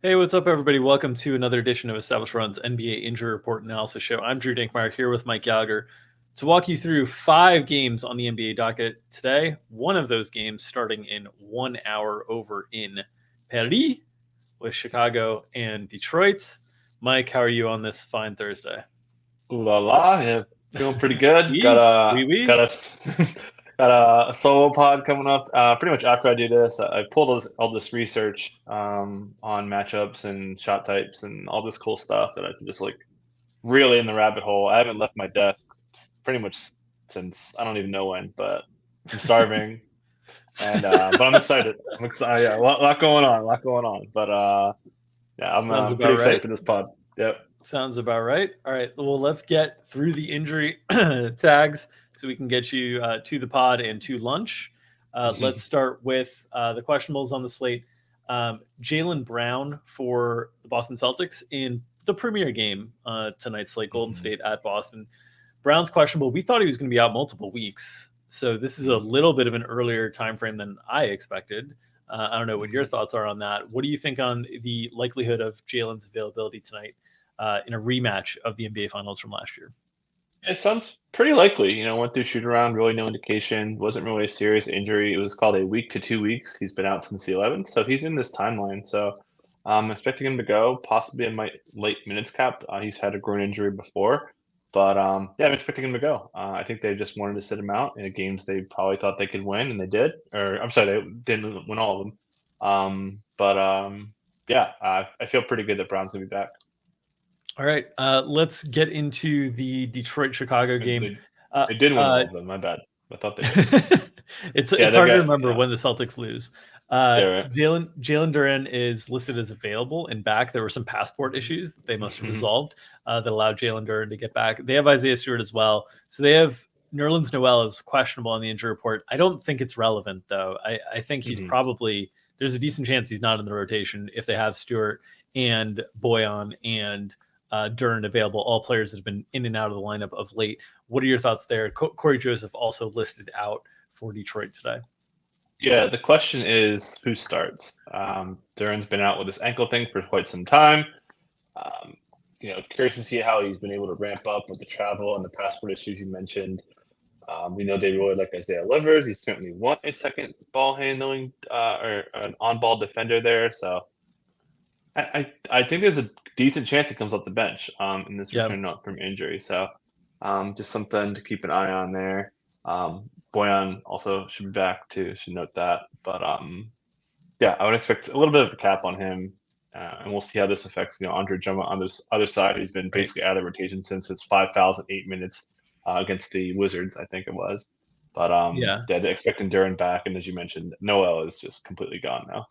Hey, what's up, everybody? Welcome to another edition of Established Run's NBA Injury Report Analysis Show. I'm Drew Dinkmeyer here with Mike Gallagher to walk you through 5 games on the NBA docket today. One of those games starting in 1 hour over in Paris with Chicago and Detroit. Mike, how are you on this fine Thursday? Ooh la la, yeah, feeling pretty good. Got Oui, a oui, oui. got a got a solo pod coming up. Pretty much after I do this, I pulled all this research on matchups and shot types and all this cool stuff that I can just like really in the rabbit hole. I haven't left my desk pretty much since I don't even know when, but I'm starving and but I'm excited. I'm excited. Yeah, a lot going on, a lot going on. But yeah, I'm Sounds about pretty excited right. for this pod. Yep. Sounds about right. All right. Well, let's get through the injury tags so we can get you to the pod and to lunch. Let's start with the questionables on the slate. Jaylen Brown for the Boston Celtics in the premier game tonight's slate, Golden State at Boston. Brown's questionable. We thought he was going to be out multiple weeks. So this is a little bit of an earlier time frame than I expected. I don't know what your thoughts are on that. What do you think on the likelihood of Jaylen's availability tonight? In a rematch of the NBA Finals from last year. It sounds pretty likely. Went through shoot around, really no indication. Wasn't really a serious injury. It was called a week to 2 weeks. He's been out since the 11th, so he's in this timeline. So I'm expecting him to go, possibly in my late minutes cap. He's had a groin injury before, but yeah, I'm expecting him to go. I think they just wanted to sit him out in games they probably thought they could win, and they did. Or I'm sorry, they didn't win all of them. Yeah, I feel pretty good that Brown's gonna be back. All right, let's get into the Detroit-Chicago game. They did win all of them. My bad. I thought they did. It's Yeah, hard to remember when the Celtics lose. Yeah, right. Jalen Duren is listed as available and back. There were some passport issues that they must have resolved that allowed Jalen Duren to get back. They have Isaiah Stewart as well. So they have Nerlens Noel is questionable on the injury report. I don't think it's relevant, though. I think he's probably – there's a decent chance he's not in the rotation if they have Stewart and Boyan and Duren available, all players that have been in and out of the lineup of late. What are your thoughts there? Corey Joseph also listed out for Detroit today. Yeah, the question is who starts? Duren's been out with this ankle thing for quite some time. Curious to see how he's been able to ramp up with the travel and the passport issues you mentioned. We know they really like Isaiah Livers. He's certainly want a second ball handling or an on-ball defender there. So I think there's a decent chance he comes off the bench in this return from injury. So just something to keep an eye on there. Boyan also should be back too. Should note that. But yeah, I would expect a little bit of a cap on him, and we'll see how this affects Andre Drummond on this other side. He's been basically out of rotation since his 5,008 minutes against the Wizards, I think it was. But they're expecting Duren back, and as you mentioned, Noel is just completely gone now.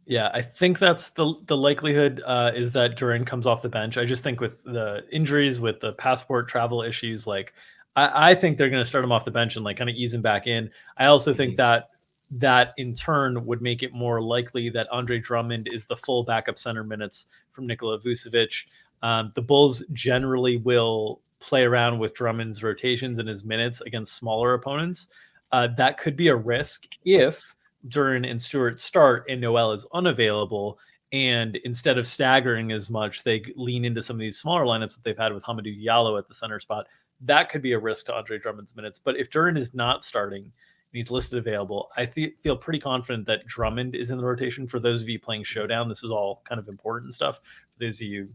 Yeah, I think that's the likelihood is that Duren comes off the bench. I just think with the injuries, with the passport travel issues, like I think they're going to start him off the bench and like kind of ease him back in. I also think that in turn would make it more likely that Andre Drummond is the full backup center minutes from Nikola Vucevic. The Bulls generally will play around with Drummond's rotations and his minutes against smaller opponents. That could be a risk if Duren and Stewart start and Noel is unavailable, and instead of staggering as much, they lean into some of these smaller lineups that they've had with Hamidou Diallo at the center spot. That could be a risk to Andre Drummond's minutes. But if Duren is not starting and he's listed available, I feel pretty confident that Drummond is in the rotation. For those of you playing Showdown, this is all kind of important stuff. For those of you,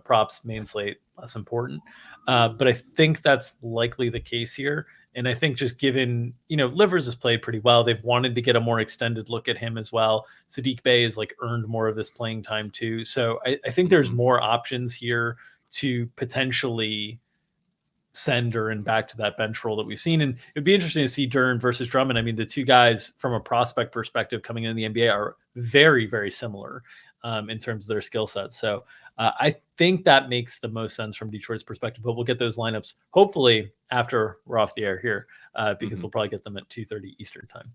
props, main slate, less important. But I think that's likely the case here. And I think just given, Livers has played pretty well. They've wanted to get a more extended look at him as well. Saddiq Bey has earned more of this playing time too. So I think there's more options here to potentially send Duren back to that bench role that we've seen. And it'd be interesting to see Duren versus Drummond. I mean, the two guys from a prospect perspective coming into the NBA are very, very similar in terms of their skill sets. So I think that makes the most sense from Detroit's perspective, but we'll get those lineups hopefully after we're off the air here because we'll probably get them at 2:30 Eastern time.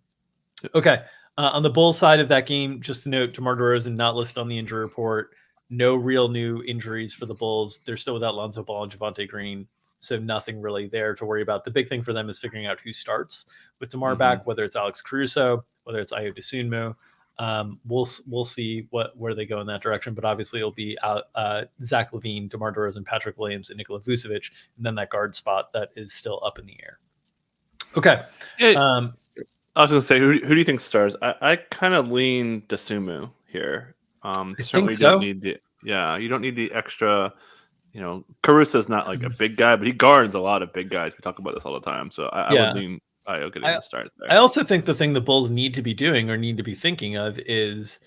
Okay. On the Bulls side of that game, just to note, DeMar DeRozan not listed on the injury report. No real new injuries for the Bulls. They're still without Lonzo Ball and Javonte Green. So nothing really there to worry about. The big thing for them is figuring out who starts with DeMar back, whether it's Alex Caruso, whether it's Ayo Dosunmu. We'll see where they go in that direction, but obviously it'll be out Zach LaVine, DeMar DeRozan, Patrick Williams, and Nikola Vucevic, and then that guard spot that is still up in the air. Okay. I was going to say, who do you think stars? I kind of lean Dosunmu here. I think so. You don't need the extra. Caruso's not like a big guy, but he guards a lot of big guys. We talk about this all the time, so I would lean Ayo getting the start there. I also think the thing the Bulls need to be doing or need to be thinking of is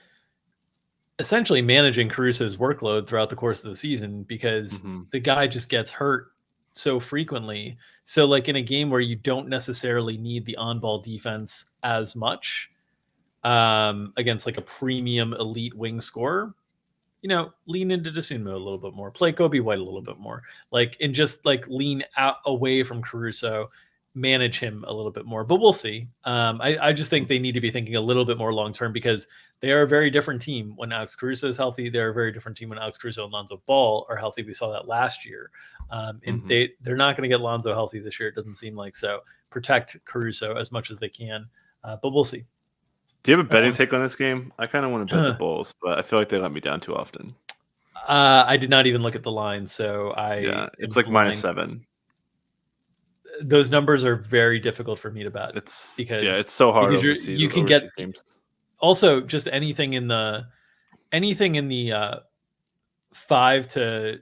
essentially managing Caruso's workload throughout the course of the season, because the guy just gets hurt so frequently. So like in a game where you don't necessarily need the on-ball defense as much against like a premium elite wing scorer, lean into Dosunmu a little bit more, play Kobe White a little bit more, and just lean out away from Caruso, manage him a little bit more. But we'll see. I just think they need to be thinking a little bit more long-term, because they are a very different team when Alex Caruso is healthy. They're a very different team when Alex Caruso and Lonzo Ball are healthy. We saw that last year. And they're not going to get Lonzo healthy this year. It doesn't seem like so. Protect Caruso as much as they can, but we'll see. Do you have a betting take on this game? I kind of want to bet the Bulls, but I feel like they let me down too often. I did not even look at the line, so it's like -7. Those numbers are very difficult for me to bet. It's so hard. You can get games. Also just anything in the 5 to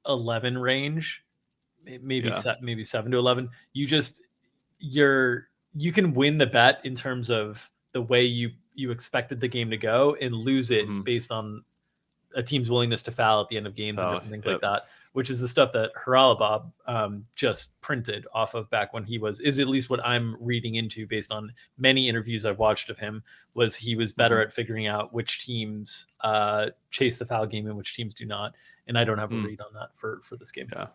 11 range, maybe 7 to 11. You can win the bet in terms of the way you expected the game to go and lose it based on a team's willingness to foul at the end of games and different things like that, which is the stuff that Haralabob just printed off of back when is at least what I'm reading into based on many interviews I've watched of him, was he was better at figuring out which teams chase the foul game and which teams do not. And I don't have a read on that for this game. Yeah.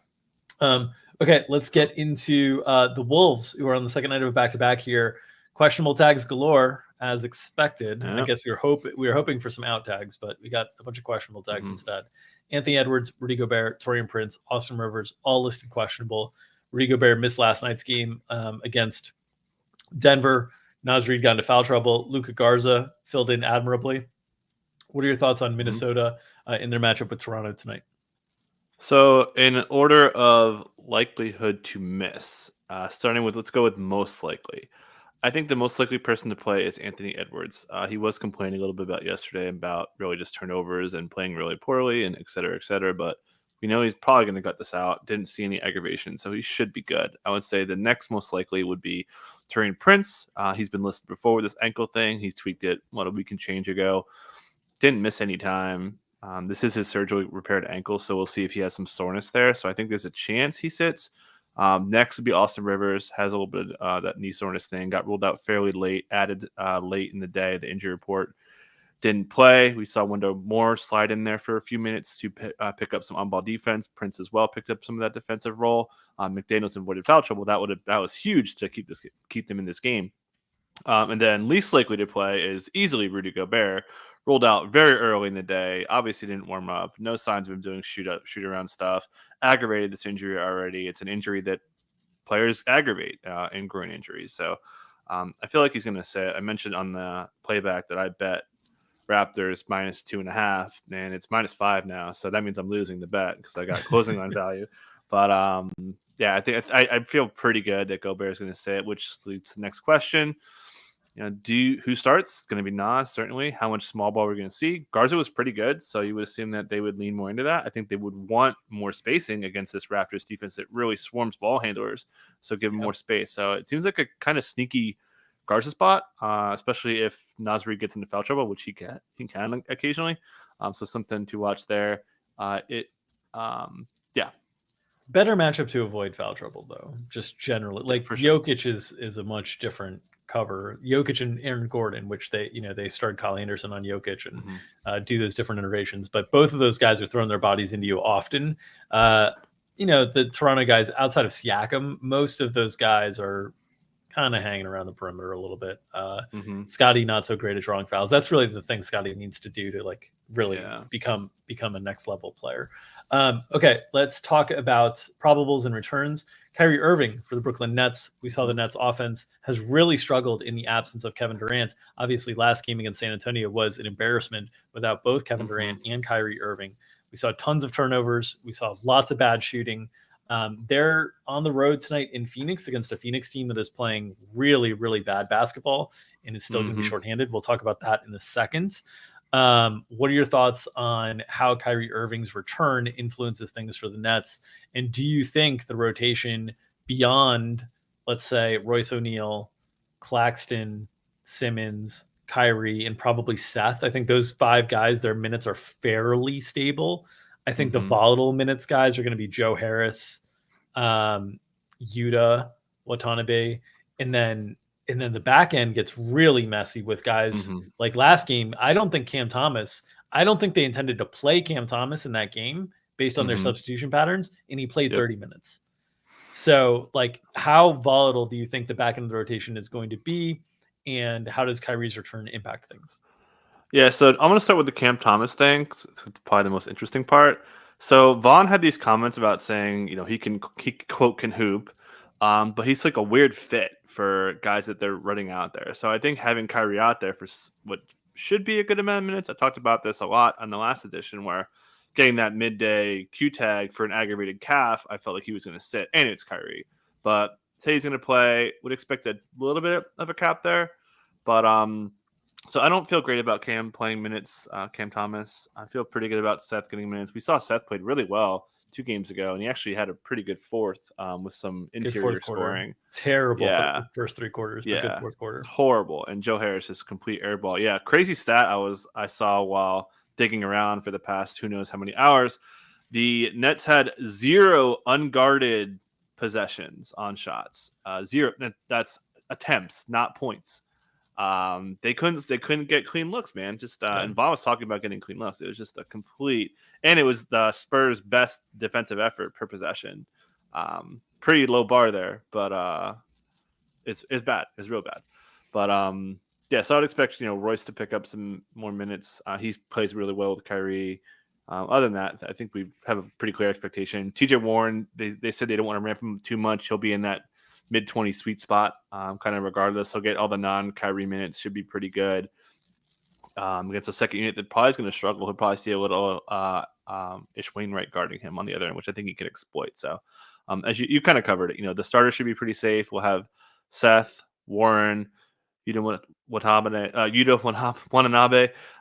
Okay, let's get into the Wolves, who are on the second night of a back-to-back here. Questionable tags galore, as expected. Yep. I guess we were hoping for some out tags, but we got a bunch of questionable tags instead. Anthony Edwards, Rudy Gobert, Taurean Prince, Austin Rivers, all listed questionable. Rudy Gobert missed last night's game against Denver. Naz Reid got into foul trouble. Luka Garza filled in admirably. What are your thoughts on Minnesota in their matchup with Toronto tonight? So in order of likelihood to miss, starting with, let's go with most likely. I think the most likely person to play is Anthony Edwards. He was complaining a little bit about yesterday about really just turnovers and playing really poorly and et cetera, but we know he's probably going to gut this out. Didn't see any aggravation, so he should be good. I would say the next most likely would be Taurean Prince. He's been listed before with this ankle thing. He tweaked it a week and change ago. Didn't miss any time. This is his surgically repaired ankle, so we'll see if he has some soreness there. So I think there's a chance he sits. Next would be Austin Rivers. Has a little bit of that knee soreness thing. Got ruled out fairly late. Added late in the day. The injury report didn't play. We saw Wendell Moore slide in there for a few minutes to pick up some on-ball defense. Prince as well picked up some of that defensive role. McDaniels avoided foul trouble. That was huge to keep them in this game. And then least likely to play is easily Rudy Gobert. Rolled out very early in the day. Obviously didn't warm up. No signs of him doing shoot around stuff. Aggravated this injury already. It's an injury that players aggravate in groin injuries. So I feel like he's going to sit. I mentioned on the playback that I bet Raptors -2.5, and it's -5 now. So that means I'm losing the bet because I got closing line value. But I think I feel pretty good that Gobert is going to sit, which leads to the next question. Who starts? It's going to be Nas, certainly. How much small ball we're going to see? Garza was pretty good, so you would assume that they would lean more into that. I think they would want more spacing against this Raptors defense that really swarms ball handlers, so give them more space. So it seems like a kind of sneaky Garza spot, especially if Naz Reid gets into foul trouble, which he can occasionally. So something to watch there. Better matchup to avoid foul trouble, though. Just generally, Jokic is a much different cover. Jokic and Aaron Gordon, which they start Kyle Anderson on Jokic and do those different iterations. But both of those guys are throwing their bodies into you often. The Toronto guys outside of Siakam, most of those guys are kind of hanging around the perimeter a little bit. Scotty not so great at drawing fouls. That's really the thing Scotty needs to do to really become a next level player. Okay, let's talk about probables and returns. Kyrie Irving for the Brooklyn Nets. We saw the Nets offense has really struggled in the absence of Kevin Durant. Obviously, last game against San Antonio was an embarrassment without both Kevin Durant and Kyrie Irving. We saw tons of turnovers. We saw lots of bad shooting. They're on the road tonight in Phoenix against a Phoenix team that is playing really, really bad basketball and is still going to be shorthanded. We'll talk about that in a second. What are your thoughts on how Kyrie Irving's return influences things for the Nets? And do you think the rotation beyond, let's say, Royce O'Neal, Claxton, Simmons, Kyrie, and probably Seth, I think those 5 guys, their minutes are fairly stable. I think the volatile minutes guys are going to be Joe Harris, Yuta, Watanabe, and then the back end gets really messy with guys like last game. I don't think they intended to play Cam Thomas in that game based on their substitution patterns, and he played 30 minutes. So, like, how volatile do you think the back end of the rotation is going to be, and how does Kyrie's return impact things? Yeah, so I'm going to start with the Cam Thomas thing, 'cause it's probably the most interesting part. So Vaughn had these comments about saying, he quote can hoop, but he's like a weird fit for guys that they're running out there. So I think having Kyrie out there for what should be a good amount of minutes. I talked about this a lot on the last edition, where getting that midday Q tag for an aggravated calf, I felt like he was going to sit, and it's Kyrie. But say he's going to play, would expect a little bit of a cap there, but so I don't feel great about Cam playing minutes, Cam Thomas. I feel pretty good about Seth getting minutes. We saw Seth played really well 2 games ago, and he actually had a pretty good fourth with some interior scoring. Terrible for the first 3 quarters, but good fourth quarter. Horrible. And Joe Harris is complete airball. Yeah, crazy stat I saw while digging around for the past who knows how many hours. The Nets had 0 unguarded possessions on shots. 0. That's attempts, not points. They couldn't get clean looks, man. And Vaughn was talking about getting clean looks. It was just a complete, and it was the Spurs' best defensive effort per possession. Pretty low bar there, but it's bad. It's real bad. But so I'd expect Royce to pick up some more minutes. He plays really well with Kyrie. Other than that, I think we have a pretty clear expectation. TJ Warren, they said they don't want to ramp him too much. He'll be in that mid-20 sweet spot, kind of regardless. He'll get all the non-Kyrie minutes, should be pretty good. Against a second unit that probably is going to struggle. He'll probably see a little Ish Wainwright guarding him on the other end, which I think he can exploit. So as you kind of covered it, the starters should be pretty safe. We'll have Seth, Warren, Yuta Watanabe,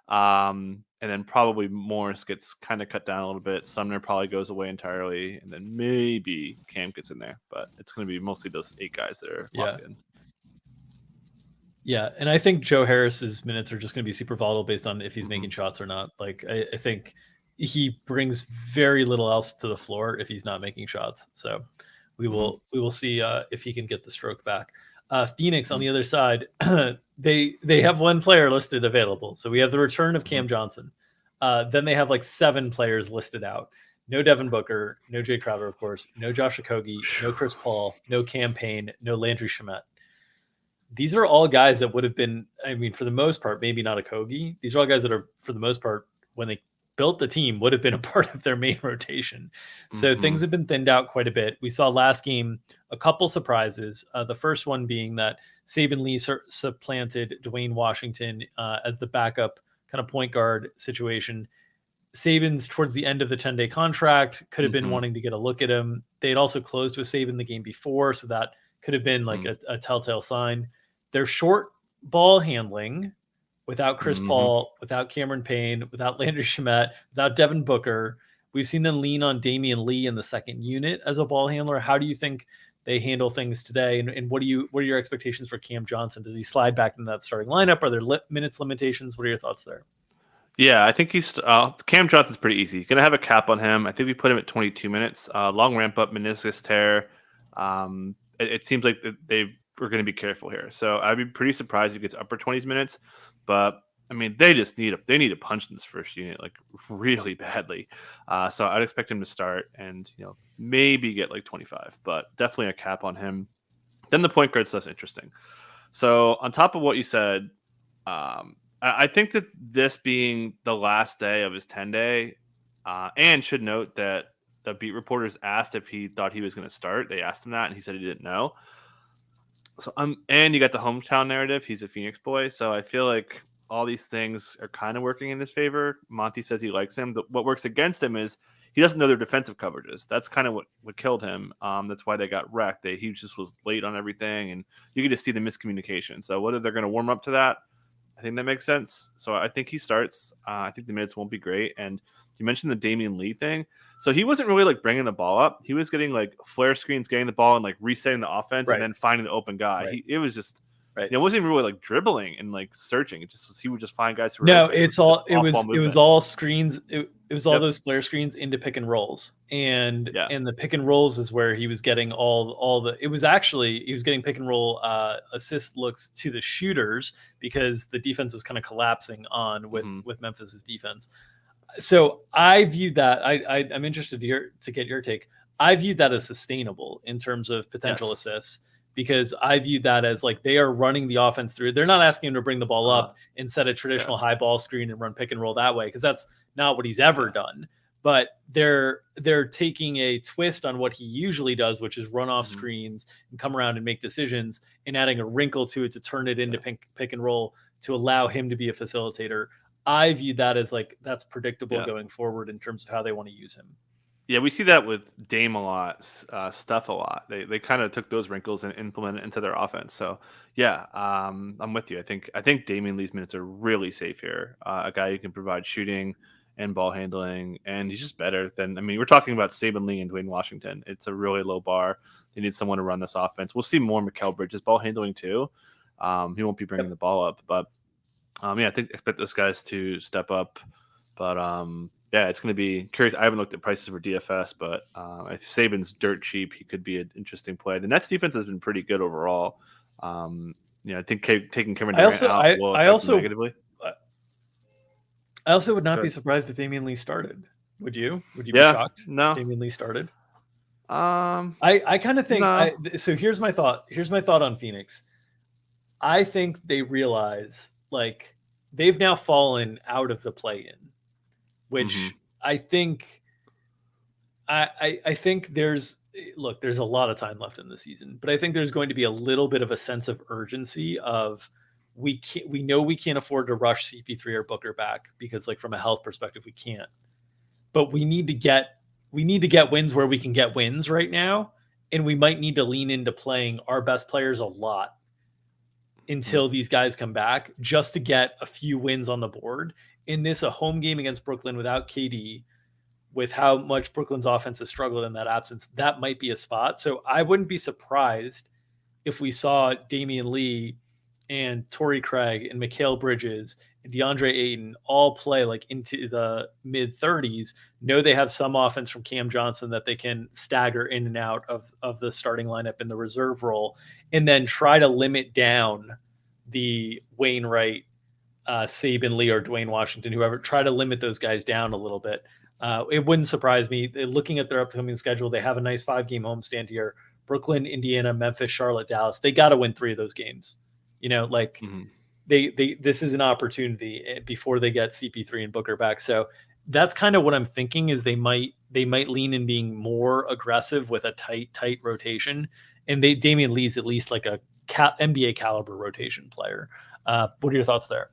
and then probably Morris gets kind of cut down a little bit. Sumner probably goes away entirely, and then maybe Cam gets in there. But it's going to be mostly those 8 guys that are locked in. Yeah, and I think Joe Harris's minutes are just going to be super volatile based on if he's making shots or not. Like, I think he brings very little else to the floor if he's not making shots. So we will see if he can get the stroke back. Phoenix on the other side, they have 1 player listed available. So we have the return of Cam Johnson. Then they have like 7 players listed out. No Devin Booker, no Jay Crowder, of course, no Josh Okogie, no Chris Paul, no Cam Payne, no Landry Shamet. These are all guys that would have been, for the most part, maybe not Okogie. These are all guys that are, for the most part, when they built the team, would have been a part of their main rotation. So things have been thinned out quite a bit. We saw last game a couple surprises. The first one being that Saban Lee supplanted Dwayne Washington as the backup kind of point guard situation. Saban's towards the end of the 10-day contract, could have been wanting to get a look at him. They had also closed with Saban the game before, so that could have been like a telltale sign. They're short ball handling without Chris Paul, without Cameron Payne, without Landry Shamet, without Devin Booker. We've seen them lean on Damian Lee in the second unit as a ball handler. How do you think they handle things today? And what are your expectations for Cam Johnson? Does he slide back into that starting lineup? Are there minutes limitations? What are your thoughts there? Yeah, I think Cam Johnson's pretty easy. Going to have a cap on him. I think we put him at 22 minutes. Long ramp up, meniscus tear. It seems like we're going to be careful here. So I'd be pretty surprised if he gets upper 20s minutes. But they just need a punch in this first unit, like really badly. So I'd expect him to start and maybe get like 25, but definitely a cap on him. Then the point guard stuff's interesting. So on top of what you said, I think that this being the last day of his 10-day, and should note that the beat reporters asked if he thought he was going to start. They asked him that, and he said he didn't know. So and you got the hometown narrative. He's a Phoenix boy, so I feel like all these things are kind of working in his favor. Monty says he likes him. What works against him is he doesn't know their defensive coverages. That's kind of what killed him. That's why they got wrecked. He just was late on everything, and you can just see the miscommunication. So whether they're going to warm up to that, I think that makes sense. So I think he starts. I think the minutes won't be great. And you mentioned the Damian Lee thing. So he wasn't really like bringing the ball up. He was getting like flare screens, getting the ball and like resetting the offense and then finding the open guy. Right. It was just, it wasn't even really like dribbling and like searching. It just was, he would just find guys who were no, open. it was all screens. It was all those flare screens into pick and rolls. And the pick and rolls is where he was getting all the, he was getting pick and roll assist looks to the shooters because the defense was kind of collapsing on with Memphis's defense. So I viewed that. I'm interested to get your take. I viewed that as sustainable in terms of potential assists because I viewed that as like they are running the offense through. They're not asking him to bring the ball up and set a traditional high ball screen and run pick and roll that way because that's not what he's ever done. But they're taking a twist on what he usually does, which is run off screens and come around and make decisions, and adding a wrinkle to it to turn it into pick and roll to allow him to be a facilitator. I view that as like that's predictable going forward in terms of how they want to use him. Yeah, we see that with Dame a lot, Steph a lot. They kind of took those wrinkles and implemented it into their offense. So yeah, I'm with you. I think Damian Lee's minutes are really safe here. A guy who can provide shooting and ball handling, and he's just better than. I mean, we're talking about Saban Lee and Dwayne Washington. It's a really low bar. They need someone to run this offense. We'll see more Mikal Bridges ball handling too. He won't be bringing the ball up, but. I expect those guys to step up, but it's going to be curious. I haven't looked at prices for DFS, but if Saban's dirt cheap, he could be an interesting play. The Nets defense has been pretty good overall. I think taking Kevin Durant out will affect them negatively. I also would not be surprised if Damian Lee started. Would you? Would you be shocked? No, Damian Lee started. I kind of think. No. So here's my thought. Here's my thought on Phoenix. I think they realize. Like they've now fallen out of the play-in, which I think I think there's a lot of time left in the season, but I think there's going to be a little bit of a sense of urgency of we know we can't afford to rush CP3 or Booker back because like from a health perspective we can't, but we need to get wins where we can get wins right now, and we might need to lean into playing our best players a lot until these guys come back just to get a few wins on the board. In this, a home game against Brooklyn without KD, with how much Brooklyn's offense has struggled in that absence, that might be a spot. So I wouldn't be surprised if we saw Damian Lee and Torrey Craig and Mikal Bridges and DeAndre Ayton all play like into the mid 30s, know they have some offense from Cam Johnson that they can stagger in and out of the starting lineup in the reserve role, and then try to limit down the Wainwright, Saban Lee, or Dwayne Washington, whoever, try to limit those guys down a little bit. It wouldn't surprise me. Looking at their upcoming schedule, they have a nice 5-game homestand here. Brooklyn, Indiana, Memphis, Charlotte, Dallas. They got to win 3 of those games. This is an opportunity before they get CP3 and Booker back. So that's kind of what I'm thinking is they might lean in being more aggressive with a tight rotation. And Damian Lee's at least like a NBA caliber rotation player. What are your thoughts there?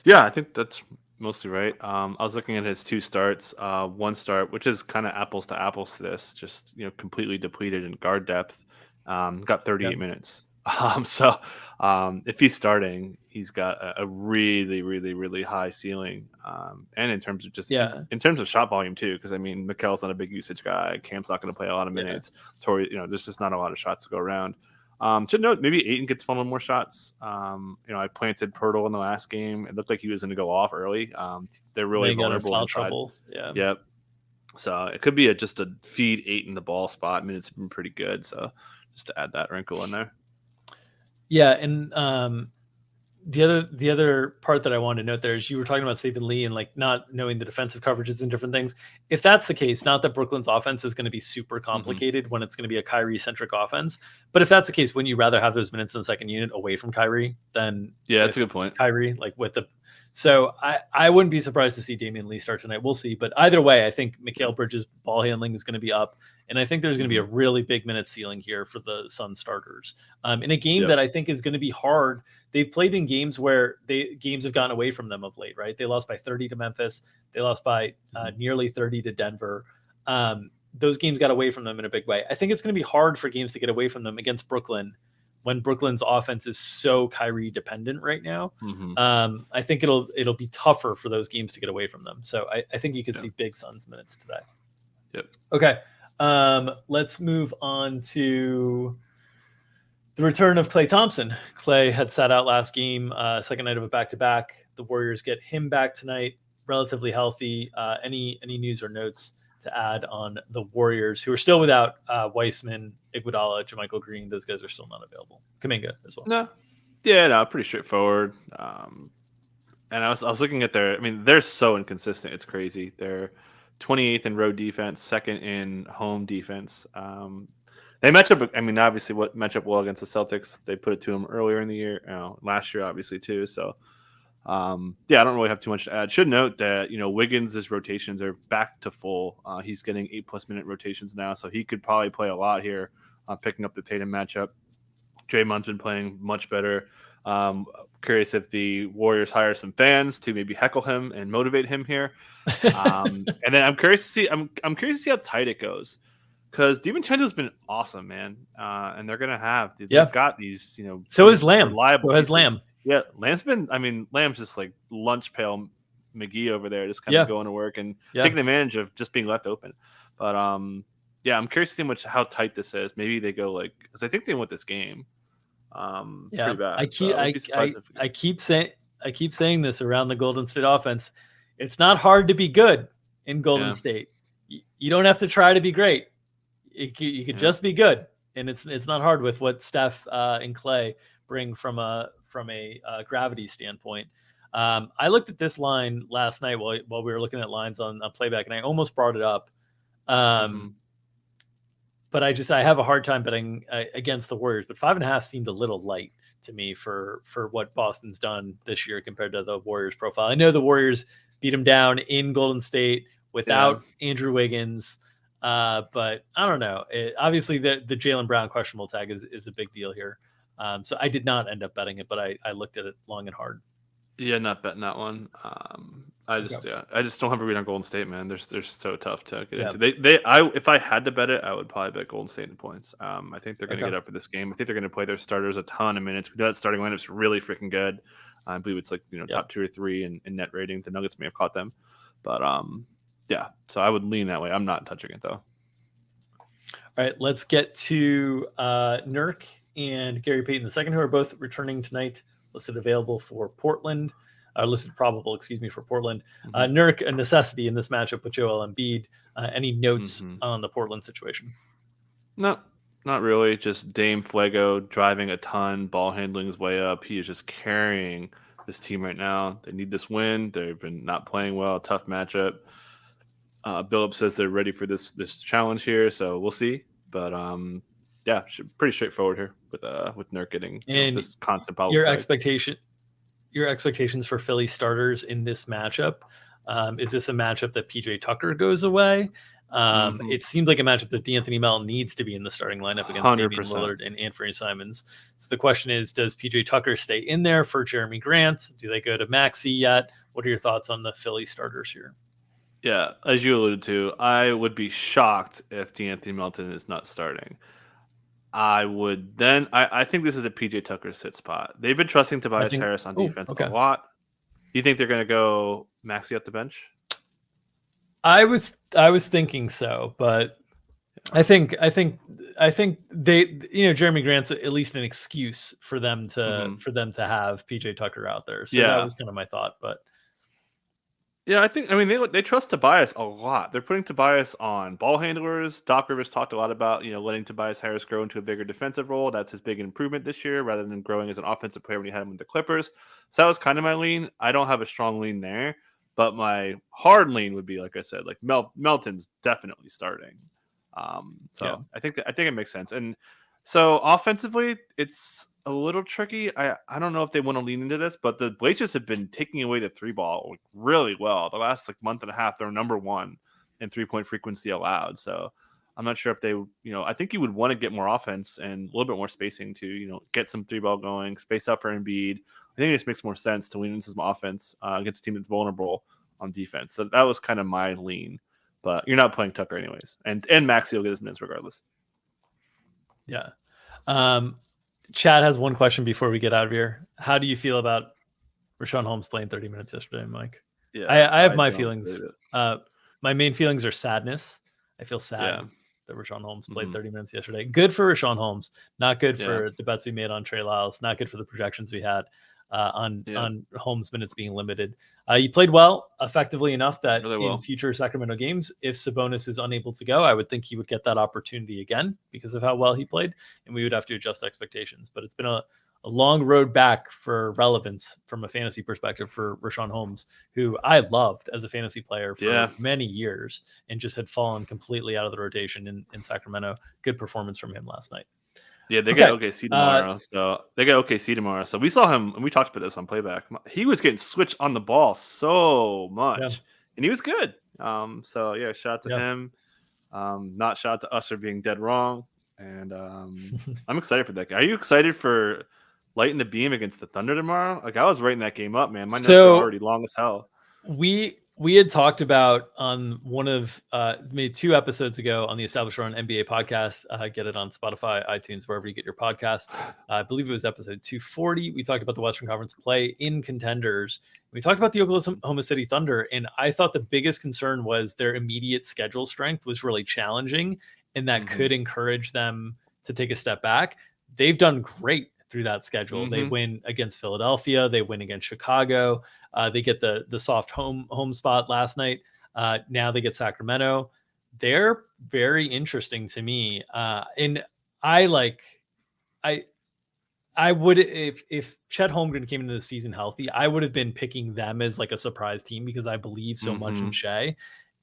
Yeah, I think that's mostly right. I was looking at his 2 starts. One start, which is kind of apples to apples to this, just completely depleted in guard depth. Got 38 minutes. So if he's starting, he's got a really, really, really high ceiling. And in terms of in terms of shot volume too, because I mean, Mikal's not a big usage guy. Cam's not going to play a lot of minutes. Torrey, there's just not a lot of shots to go around. Should note maybe Ayton gets funneled more shots. I planted Pirtle in the last game. It looked like he was going to go off early. They're really vulnerable inside. Trouble. Yeah. Yep. So it could be just a feed Ayton the ball spot. I mean, it's been pretty good. So just to add that wrinkle in there. Yeah, and the other part that I wanted to note there is you were talking about Saban Lee and like not knowing the defensive coverages and different things. If that's the case, not that Brooklyn's offense is going to be super complicated when it's going to be a Kyrie centric offense, but if that's the case, wouldn't you rather have those minutes in the second unit away from Kyrie than that's a good point. Kyrie, like with the. So I wouldn't be surprised to see Damian Lee start tonight. We'll see, but either way, I think Mikal Bridges' ball handling is going to be up, and I think there's going to be a really big minute ceiling here for the Sun starters in a game that I think is going to be hard. They've played in games where games have gotten away from them of late, right? They lost by 30 to Memphis. They lost by nearly 30 to Denver. Those games got away from them in a big way. I think it's going to be hard for games to get away from them against Brooklyn when Brooklyn's offense is so Kyrie dependent right now. I think it'll be tougher for those games to get away from them. So I think you could see big Suns minutes today. Yep. Okay. Let's move on to the return of Klay Thompson. Klay had sat out last game, second night of a back-to-back. The Warriors get him back tonight, relatively healthy. Any news or notes to add on the Warriors, who are still without Weissman, Iguodala, JaMychal Green? Those guys are still not available. Kuminga as well. Pretty straightforward. And I was looking at they're so inconsistent. It's crazy. They're 28th in road defense, second in home defense. They match up. Obviously, what match up well against the Celtics. They put it to them earlier in the year, last year, obviously too. So, I don't really have too much to add. Should note that Wiggins' rotations are back to full. He's getting 8+ minute rotations now, so he could probably play a lot here, picking up the Tatum matchup. Draymond's been playing much better. Curious if the Warriors hire some fans to maybe heckle him and motivate him here. And then I'm curious to see. I'm curious to see how tight it goes. Because DiVincenzo's been awesome, man, and they're gonna they've got these, So is Lamb. Reliable so has pieces. Lamb. Yeah, Lamb's been. Lamb's just like lunch pail McGee over there, just kind of going to work and taking advantage of just being left open. But I'm curious to see how tight this is. Maybe they go because I think they won this game. Pretty bad. I keep saying this around the Golden State offense. It's not hard to be good in Golden State. You don't have to try to be great. You could just be good, and it's not hard with what Steph and Klay bring from a gravity standpoint. I looked at this line last night while we were looking at lines on playback, and I almost brought it up. But I have a hard time betting against the Warriors. But 5.5 seemed a little light to me for what Boston's done this year compared to the Warriors profile. I know the Warriors beat them down in Golden State without Andrew Wiggins. But I don't know. Obviously, the Jaylen Brown questionable tag is a big deal here. So I did not end up betting it, but I looked at it long and hard. Yeah, not betting that one. I just don't have a read on Golden State, man. They're so tough to get into. If I had to bet it, I would probably bet Golden State in points. I think they're going to get up for this game. I think they're going to play their starters a ton of minutes. We know that starting lineup's really freaking good. I believe it's top 2 or 3 in net rating. The Nuggets may have caught them, but so I would lean that way. I'm not touching it though. All right, let's get to Nurk and Gary Payton II, who are both returning tonight. Listed available for Portland, listed probable, for Portland. Nurk, a necessity in this matchup with Joel Embiid. Any notes on the Portland situation? No, not really. Just Dame Fuego driving a ton, ball handling his way up. He is just carrying this team right now. They need this win. They've been not playing well. Tough matchup. Billups says they're ready for this challenge here, so we'll see. But pretty straightforward here with Nurk getting this constant problem. Your expectations for Philly starters in this matchup. Is this a matchup that PJ Tucker goes away? It seems like a matchup that D'Anthony Melton needs to be in the starting lineup against 100%. Damian Lillard and Anthony Simons. So the question is, does PJ Tucker stay in there for Jeremy Grant? Do they go to Maxey yet? What are your thoughts on the Philly starters here? Yeah, as you alluded to, I would be shocked if D'Anthony Melton is not starting. I think this is a PJ Tucker sit spot. They've been trusting Tobias Harris on defense a lot. Do you think they're going to go Maxey at the bench? I was thinking so, but I think they, Jeremy Grant's at least an excuse for them to have PJ Tucker out there. So that was kind of my thought, but Yeah, I mean, they trust Tobias a lot. They're putting Tobias on ball handlers. Doc Rivers talked a lot about, letting Tobias Harris grow into a bigger defensive role. That's his big improvement this year rather than growing as an offensive player when he had him with the Clippers. So that was kind of my lean. I don't have a strong lean there, but my hard lean would be, like I said, like Melton's definitely starting. Yeah. I think it makes sense. And so offensively, it's a little tricky. I don't know if they want to lean into this, but the Blazers have been taking away the three ball like, really well. The last month and a half, they're number one in 3-point frequency allowed. So I'm not sure if they, I think you would want to get more offense and a little bit more spacing to, get some three ball going, space out for Embiid. I think it just makes more sense to lean into some offense against a team that's vulnerable on defense. So that was kind of my lean. But you're not playing Tucker anyways, and Maxey will get his minutes regardless. Yeah. Chad has one question before we get out of here. How do you feel about Richaun Holmes playing 30 minutes yesterday, Mike? Yeah, I have my feelings. My main feelings are sadness. I feel sad that Richaun Holmes played 30 minutes yesterday. Good for Richaun Holmes. Not good for the bets we made on Trey Lyles. Not good for the projections we had on Holmes minutes being limited. He played well, effectively enough that in future Sacramento games, if Sabonis is unable to go, I would think he would get that opportunity again because of how well he played, and we would have to adjust expectations. But it's been a long road back for relevance from a fantasy perspective for Richaun Holmes, who I loved as a fantasy player for many years and just had fallen completely out of the rotation in Sacramento. Good performance from him last night. Yeah, they get OKC tomorrow. So we saw him, and we talked about this on playback. He was getting switched on the ball so much, and he was good. So yeah, shout out to him. Not shout out to us for being dead wrong. And I'm excited for that guy. Are you excited for lighting the beam against the Thunder tomorrow? Like I was writing that game up, man. My notes are already long as hell. We had talked about on one of maybe 2 episodes ago on the Established Run NBA podcast. Get it on Spotify, iTunes, wherever you get your podcast. I believe it was episode 240. We talked about the Western Conference play in contenders. We talked about the Oklahoma City Thunder, and I thought the biggest concern was their immediate schedule strength was really challenging, and that could encourage them to take a step back. They've done great through that schedule. They win against Philadelphia. They win against Chicago. They get the soft home spot last night. Now they get Sacramento. They're very interesting to me. And I would, if Chet Holmgren came into the season healthy, I would have been picking them as like a surprise team because I believe so much in Shea.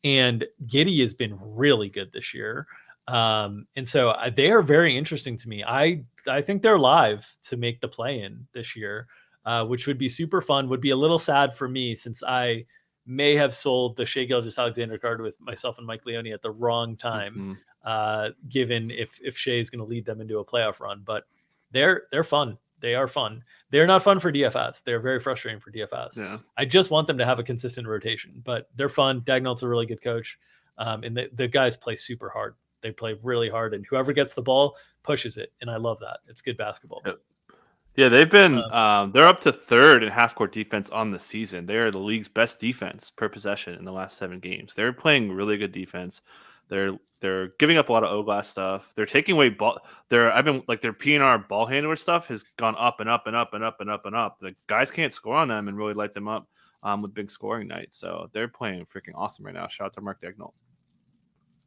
And Giddey has been really good this year. And so they are very interesting to me. I think they're live to make the play-in this year, which would be super fun. Would be a little sad for me since I may have sold the Shea Gilgeous-Alexander card with myself and Mike Leone at the wrong time, given if Shea is going to lead them into a playoff run. But they're fun. They are fun. They're not fun for DFS. They're very frustrating for DFS. Yeah. I just want them to have a consistent rotation, but they're fun. Dagnall's a really good coach. And the guys play super hard. They play really hard, and whoever gets the ball pushes it. And I love that. It's good basketball. Yeah, they've been they're up to 3rd in half-court defense on the season. They are the league's best defense per possession in the last 7 games. They're playing really good defense. They're giving up a lot of O-glass stuff. They're taking away ball. Their PNR ball handler stuff has gone up and up and up and up and up and up. The guys can't score on them and really light them up with big scoring nights. So they're playing freaking awesome right now. Shout out to Mark Dagnall.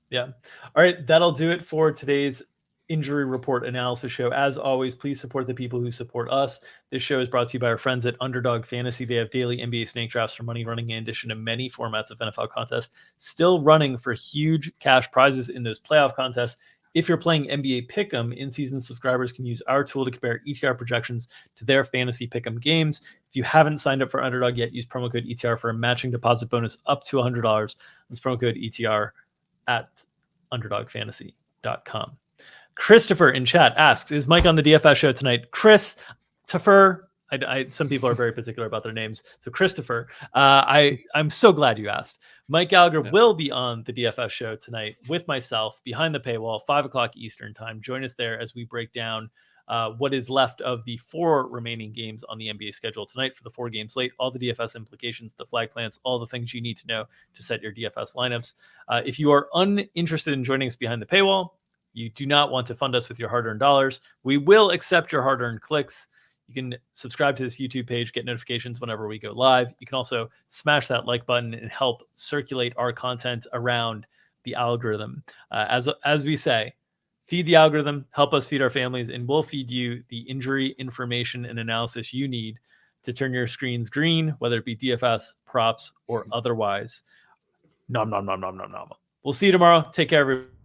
Yeah. All right. That'll do it for today's injury report analysis show. As always, please support the people who support us. This show is brought to you by our friends at Underdog Fantasy. They have daily NBA snake drafts for money running in addition to many formats of NFL contests still running for huge cash prizes in those playoff contests. If you're playing NBA Pick'em, in-season subscribers can use our tool to compare ETR projections to their fantasy Pick'em games. If you haven't signed up for Underdog yet, use promo code ETR for a matching deposit bonus up to $100. That's promo code ETR at underdogfantasy.com. Christopher in chat asks, is Mike on the DFS show tonight? Christopher, some people are very particular about their names. So Christopher, I'm so glad you asked. Mike Gallagher will be on the DFS show tonight with myself behind the paywall, 5:00 Eastern time. Join us there as we break down what is left of the 4 remaining games on the NBA schedule tonight for the 4 game slate, all the DFS implications, the flag plants, all the things you need to know to set your DFS lineups. If you are uninterested in joining us behind the paywall, you do not want to fund us with your hard-earned dollars, we will accept your hard-earned clicks. You can subscribe to this YouTube page, get notifications whenever we go live. You can also smash that like button and help circulate our content around the algorithm. As we say, feed the algorithm, help us feed our families, and we'll feed you the injury information and analysis you need to turn your screens green, whether it be DFS, props, or otherwise. Nom, nom, nom, nom, nom, nom. We'll see you tomorrow. Take care, everybody.